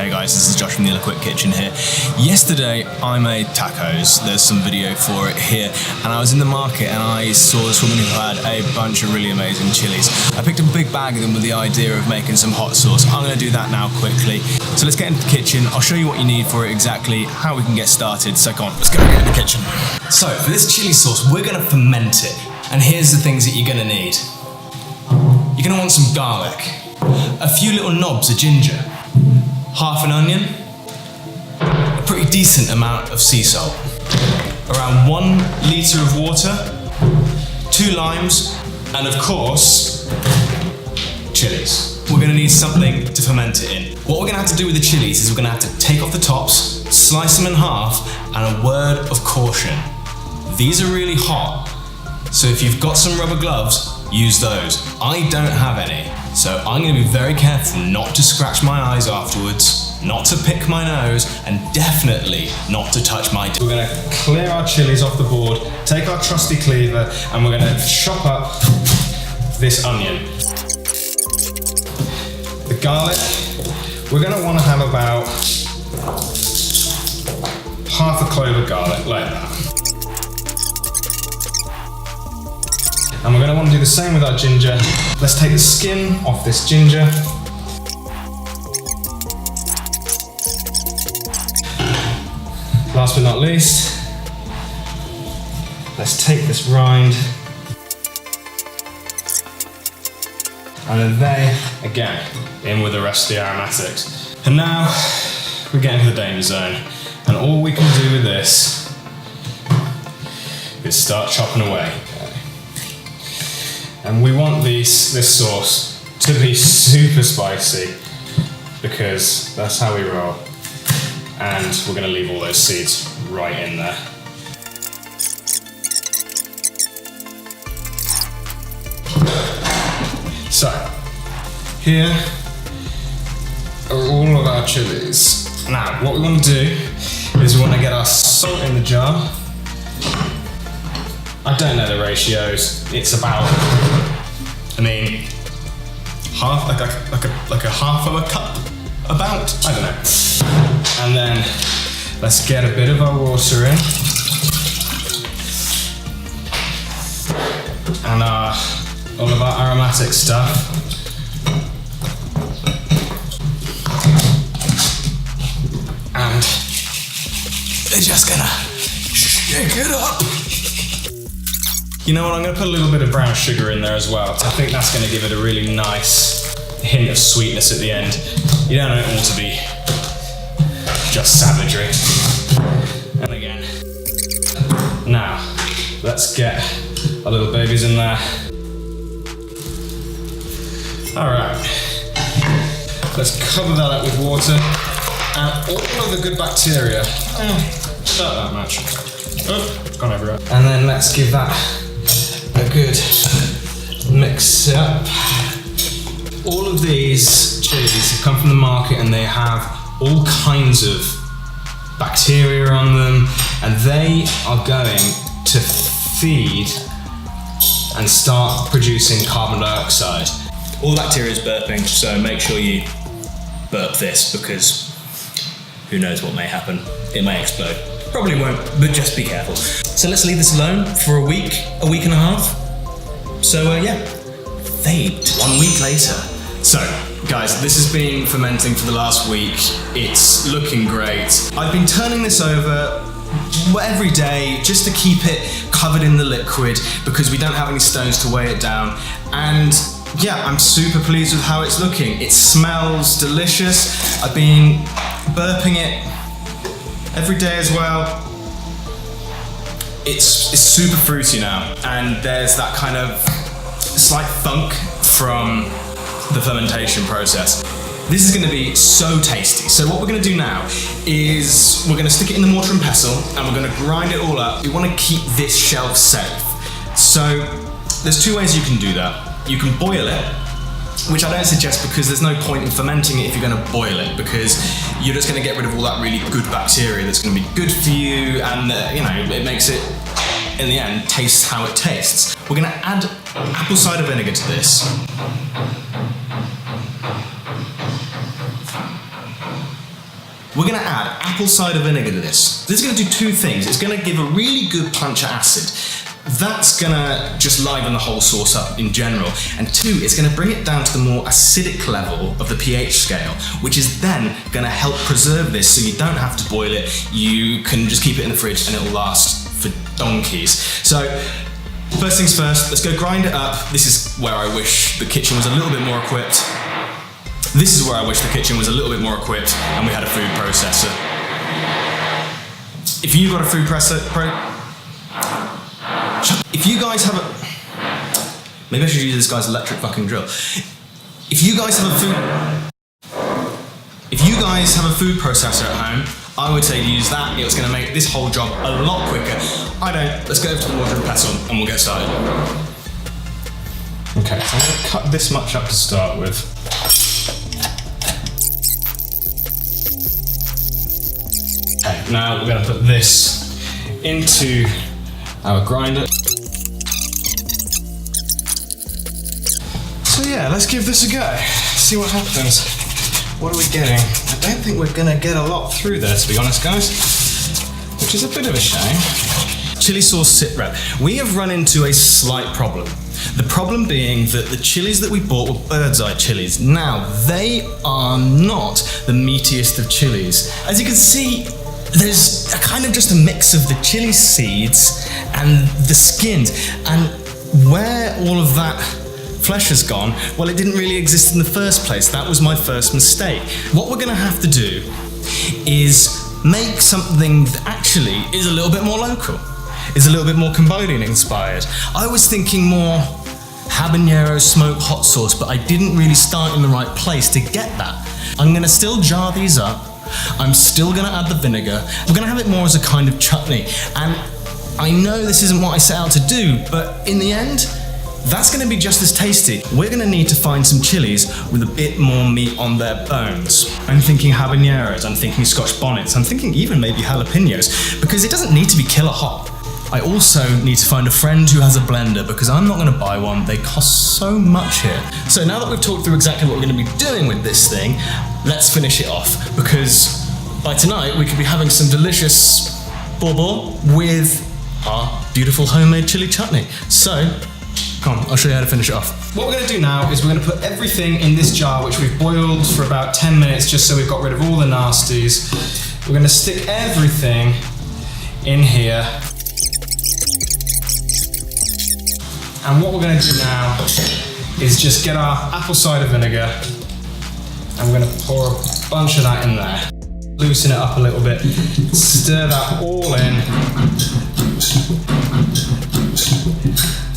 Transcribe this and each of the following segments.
Hey guys, this is Josh from the Ill-Equipped Kitchen here. Yesterday I made tacos. There's some video for it here. And I was in the market and I saw this woman who had a bunch of really amazing chilies. I picked up a big bag of them with the idea of making some hot sauce. I'm going to do that now quickly. So let's get into the kitchen. I'll show you what you need for it exactly, how we can get started. So come on, let's go get in the kitchen. So for this chili sauce, we're going to ferment it. And here's the things that you're going to need. You're going to want some garlic, a few little knobs of ginger, half an onion, a pretty decent amount of sea salt, around 1 litre of water, 2 limes, and of course, chilies. We're going to need something to ferment it in. What we're going to have to do with the chilies is we're going to have to take off the tops, slice them in half, and a word of caution. These are really hot, so if you've got some rubber gloves, use those. I don't have any, so I'm going to be very careful not to scratch my eyes afterwards, not to pick my nose, and definitely not to touch my... We're going to clear our chilies off the board, take our trusty cleaver, and we're going to chop up this onion. The garlic, we're going to want to have about half a clove of garlic, like that. And we're going to want to do the same with our ginger. Let's take the skin off this ginger. Last but not least, let's take this rind. And then they, again, in with the rest of the aromatics. And now, we get into the danger zone. And all we can do with this is start chopping away. And we want this sauce to be super spicy because that's how we roll. And we're going to leave all those seeds right in there. So, here are all of our chilies. Now, what we want to do is we want to get our salt in the jar. I don't know the ratios. It's about, half, like a half of a cup, about, I don't know. And then let's get a bit of our water in. And all of our aromatic stuff. And we're just gonna shake it up. You know what, I'm going to put a little bit of brown sugar in there as well. I think that's going to give it a really nice hint of sweetness at the end. You don't want it all to be just savagery. And again. Now, let's get our little babies in there. Alright. Let's cover that up with water. And all of the good bacteria. Not that much. Oh, it's gone everywhere. And then let's give that a good mix up. All of these chilies have come from the market and they have all kinds of bacteria on them, and they are going to feed and start producing carbon dioxide. All the bacteria is burping, so make sure you burp this because who knows what may happen. It may explode. Probably won't, but just be careful. So let's leave this alone for a week and a half. So yeah, fade. 1 week later. So guys, this has been fermenting for the last week. It's looking great. I've been turning this over every day just to keep it covered in the liquid because we don't have any stones to weigh it down. And yeah, I'm super pleased with how it's looking. It smells delicious. I've been burping it every day as well. It's super fruity now, and there's that kind of slight funk from the fermentation process. This is going to be so tasty. So what we're going to do now is we're going to stick it in the mortar and pestle, and we're going to grind it all up. We want to keep this shelf safe. So there's 2 ways you can do that. You can boil it, which I don't suggest because there's no point in fermenting it if you're going to boil it, because you're just going to get rid of all that really good bacteria that's going to be good for you, and it makes it, in the end, taste how it tastes. We're going to add apple cider vinegar to this. We're gonna add apple cider vinegar to this. This is gonna do two things. It's gonna give a really good punch of acid. That's gonna just liven the whole sauce up in general. And two, it's gonna bring it down to the more acidic level of the pH scale, which is then gonna help preserve this so you don't have to boil it. You can just keep it in the fridge and it'll last for donkeys. So, first things first, let's go grind it up. This is where I wish the kitchen was a little bit more equipped. This is where I wish the kitchen was a little bit more equipped and we had a food processor. If you've got a food if you guys have a... Maybe I should use this guy's electric fucking drill. If you guys have a food processor at home, I would say to use that. It's going to make this whole job a lot quicker. I don't. Let's go over to the watering pestle and we'll get started. Okay, so I'm going to cut this much up to start with. Okay, now we're going to put this into our grinder. So yeah, let's give this a go. See what happens. What are we getting? I don't think we're gonna get a lot through there, to be honest, guys. Which is a bit of a shame. Chili sauce sit rep. We have run into a slight problem. The problem being that the chilies that we bought were Birdseye Chilis. Now, they are not the meatiest of chilies. As you can see, there's a kind of just a mix of the chili seeds and the skins. And where all of that flesh has gone, well, it didn't really exist in the first place. That was my first mistake. What we're gonna have to do is make something that actually is a little bit more local, is a little bit more Cambodian inspired. I was thinking more habanero smoked hot sauce, but I didn't really start in the right place to get that. I'm gonna still jar these up. I'm still gonna add the vinegar. We're gonna have it more as a kind of chutney. And I know this isn't what I set out to do, but in the end, that's gonna be just as tasty. We're gonna need to find some chilies with a bit more meat on their bones. I'm thinking habaneros, I'm thinking Scotch bonnets, I'm thinking even maybe jalapenos, because it doesn't need to be killer hot. I also need to find a friend who has a blender because I'm not gonna buy one, they cost so much here. So now that we've talked through exactly what we're gonna be doing with this thing, let's finish it off, because by tonight we could be having some delicious bobo with our beautiful homemade chili chutney. So, come on, I'll show you how to finish it off. What we're going to do now is we're going to put everything in this jar, which we've boiled for about 10 minutes just so we've got rid of all the nasties. We're going to stick everything in here. And what we're going to do now is just get our apple cider vinegar and we're going to pour a bunch of that in there. Loosen it up a little bit, stir that all in.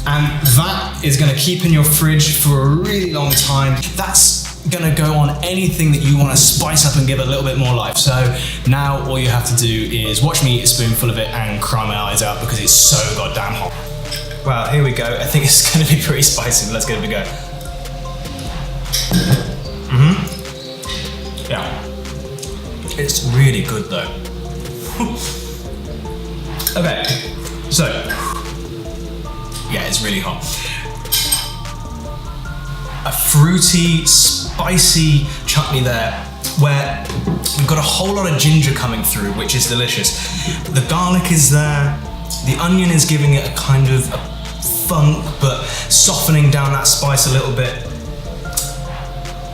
And that is going to keep in your fridge for a really long time. That's going to go on anything that you want to spice up and give it a little bit more life. So now all you have to do is watch me eat a spoonful of it and cry my eyes out because it's so goddamn hot. Wow, here we go. I think it's going to be pretty spicy, but let's give it a go. Yeah. It's really good though. Okay, so yeah, it's really hot. A fruity, spicy chutney there, where we've got a whole lot of ginger coming through, which is delicious. The garlic is there, the onion is giving it a kind of a funk, but softening down that spice a little bit.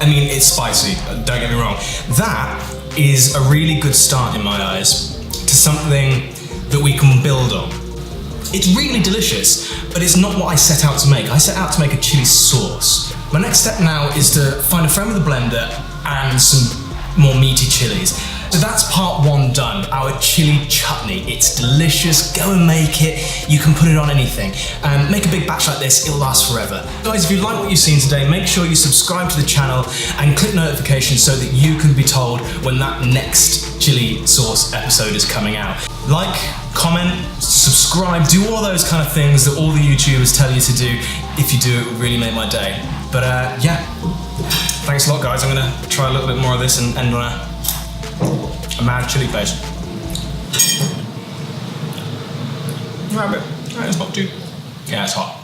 I mean, it's spicy, don't get me wrong. That is a really good start in my eyes to something that we can build on. It's really delicious, but it's not what I set out to make. I set out to make a chili sauce. My next step now is to find a friend with a blender and some more meaty chilies. So that's part one done, our chili chutney. It's delicious, go and make it. You can put it on anything. Make a big batch like this, it'll last forever. Guys, if you like what you've seen today, make sure you subscribe to the channel and click notifications so that you can be told when that next chili sauce episode is coming out. Like, comment, subscribe, do all those kind of things that all the YouTubers tell you to do. If you do, it would really make my day. But yeah, thanks a lot guys. I'm gonna try a little bit more of this and end on a mad chili face. It's not too, yeah, it's hot.